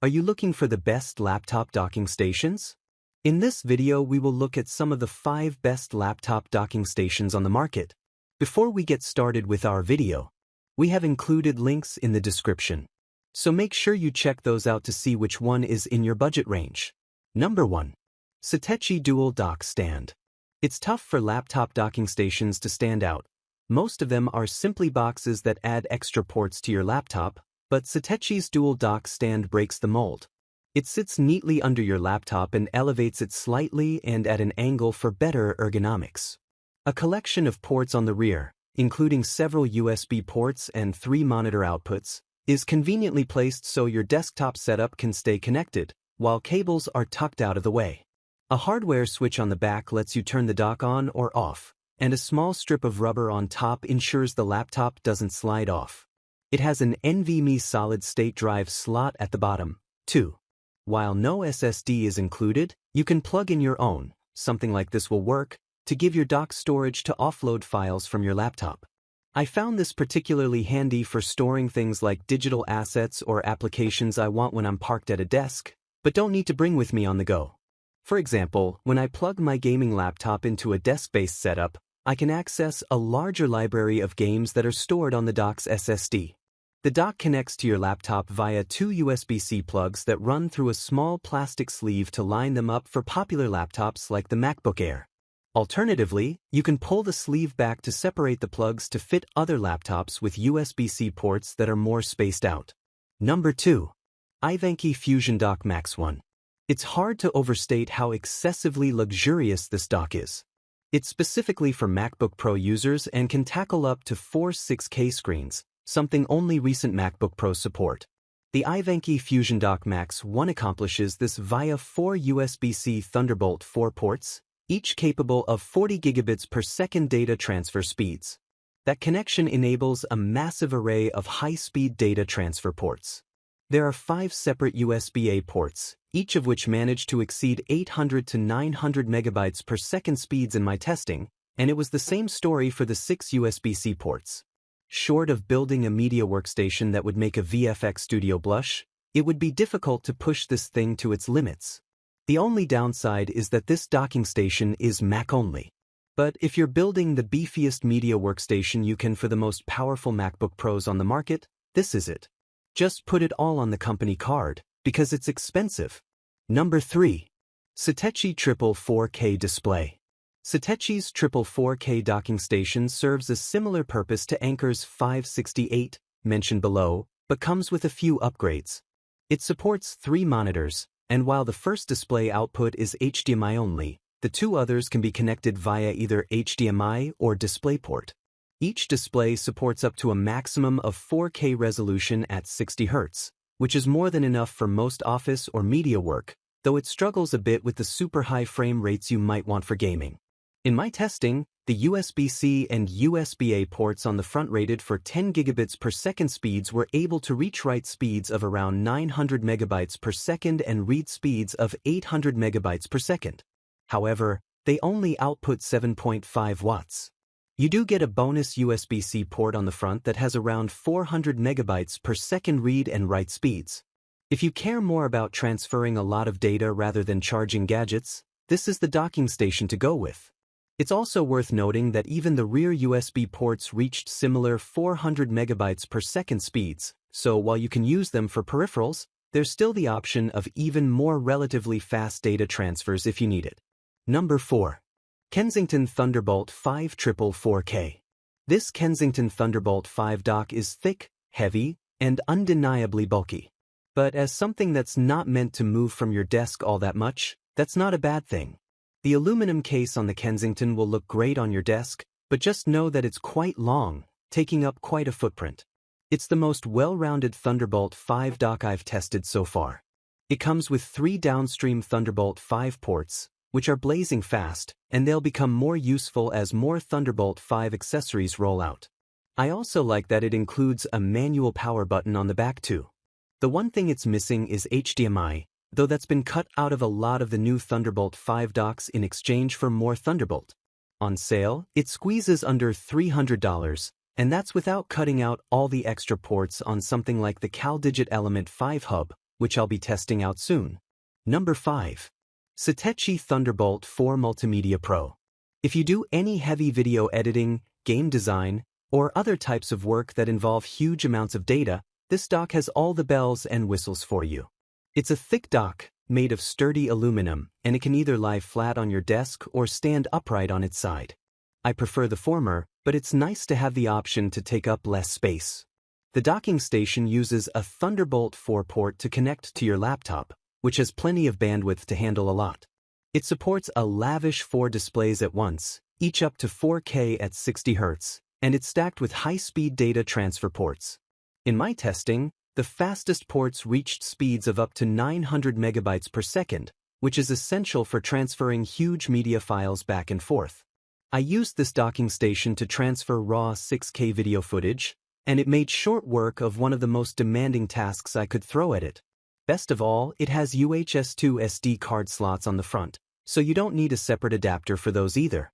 Are you looking for the best laptop docking stations? In this video, we will look at some of the 5 best laptop docking stations on the market. Before we get started with our video, we have included links in the description, so make sure you check those out to see which one is in your budget range. Number 1. Satechi Dual Dock Stand. It's tough for laptop docking stations to stand out. Most of them are simply boxes that add extra ports to your laptop, but Satechi's Dual Dock Stand breaks the mold. It sits neatly under your laptop and elevates it slightly and at an angle for better ergonomics. A collection of ports on the rear, including several USB ports and 3 monitor outputs, is conveniently placed so your desktop setup can stay connected, while cables are tucked out of the way. A hardware switch on the back lets you turn the dock on or off, and a small strip of rubber on top ensures the laptop doesn't slide off. It has an NVMe solid-state drive slot at the bottom, too. While no SSD is included, you can plug in your own. Something like this will work to give your dock storage to offload files from your laptop. I found this particularly handy for storing things like digital assets or applications I want when I'm parked at a desk, but don't need to bring with me on the go. For example, when I plug my gaming laptop into a desk-based setup, I can access a larger library of games that are stored on the dock's SSD. The dock connects to your laptop via 2 USB-C plugs that run through a small plastic sleeve to line them up for popular laptops like the MacBook Air. Alternatively, you can pull the sleeve back to separate the plugs to fit other laptops with USB-C ports that are more spaced out. Number 2. Ivanky FusionDock Max 1. It's hard to overstate how excessively luxurious this dock is. It's specifically for MacBook Pro users and can tackle up to 4 6K screens, something only recent MacBook Pros support. The Ivanky FusionDock Max 1 accomplishes this via 4 USB-C Thunderbolt 4 ports, each capable of 40 gigabits per second data transfer speeds. That connection enables a massive array of high-speed data transfer ports. There are 5 separate USB-A ports, each of which manage to exceed 800 to 900 megabytes per second speeds in my testing, and it was the same story for the 6 USB-C ports. Short of building a media workstation that would make a VFX studio blush, it would be difficult to push this thing to its limits. The only downside is that this docking station is Mac only. But if you're building the beefiest media workstation you can for the most powerful MacBook Pros on the market, this is it. Just put it all on the company card, because it's expensive. Number 3. Satechi Triple 4K Display. Satechi's Triple 4K docking station serves a similar purpose to Anker's 568, mentioned below, but comes with a few upgrades. It supports 3 monitors, and while the first display output is HDMI only, the 2 others can be connected via either HDMI or DisplayPort. Each display supports up to a maximum of 4K resolution at 60 Hz, which is more than enough for most office or media work, though it struggles a bit with the super high frame rates you might want for gaming. In my testing, the USB-C and USB-A ports on the front rated for 10 gigabits per second speeds were able to reach write speeds of around 900 megabytes per second and read speeds of 800 megabytes per second. However, they only output 7.5 watts. You do get a bonus USB-C port on the front that has around 400 megabytes per second read and write speeds. If you care more about transferring a lot of data rather than charging gadgets, this is the docking station to go with. It's also worth noting that even the rear USB ports reached similar 400 megabytes per second speeds, so while you can use them for peripherals, there's still the option of even more relatively fast data transfers if you need it. Number 4. Kensington Thunderbolt 5 Triple 4K. This Kensington Thunderbolt 5 dock is thick, heavy, and undeniably bulky. But as something that's not meant to move from your desk all that much, that's not a bad thing. The aluminum case on the Kensington will look great on your desk, but just know that it's quite long, taking up quite a footprint. It's the most well-rounded Thunderbolt 5 dock I've tested so far. It comes with 3 downstream Thunderbolt 5 ports, which are blazing fast, and they'll become more useful as more Thunderbolt 5 accessories roll out. I also like that it includes a manual power button on the back too. The one thing it's missing is HDMI, though that's been cut out of a lot of the new Thunderbolt 5 docks in exchange for more Thunderbolt. On sale, it squeezes under $300, and that's without cutting out all the extra ports on something like the CalDigit Element 5 hub, which I'll be testing out soon. Number 5. Satechi Thunderbolt 4 Multimedia Pro. If you do any heavy video editing, game design, or other types of work that involve huge amounts of data, this dock has all the bells and whistles for you. It's a thick dock, made of sturdy aluminum, and it can either lie flat on your desk or stand upright on its side. I prefer the former, but it's nice to have the option to take up less space. The docking station uses a Thunderbolt 4 port to connect to your laptop, which has plenty of bandwidth to handle a lot. It supports a lavish 4 displays at once, each up to 4K at 60 Hz, and it's stacked with high-speed data transfer ports. In my testing, the fastest ports reached speeds of up to 900 megabytes per second, which is essential for transferring huge media files back and forth. I used this docking station to transfer raw 6K video footage, and it made short work of one of the most demanding tasks I could throw at it. Best of all, it has UHS-2 SD card slots on the front, so you don't need a separate adapter for those either.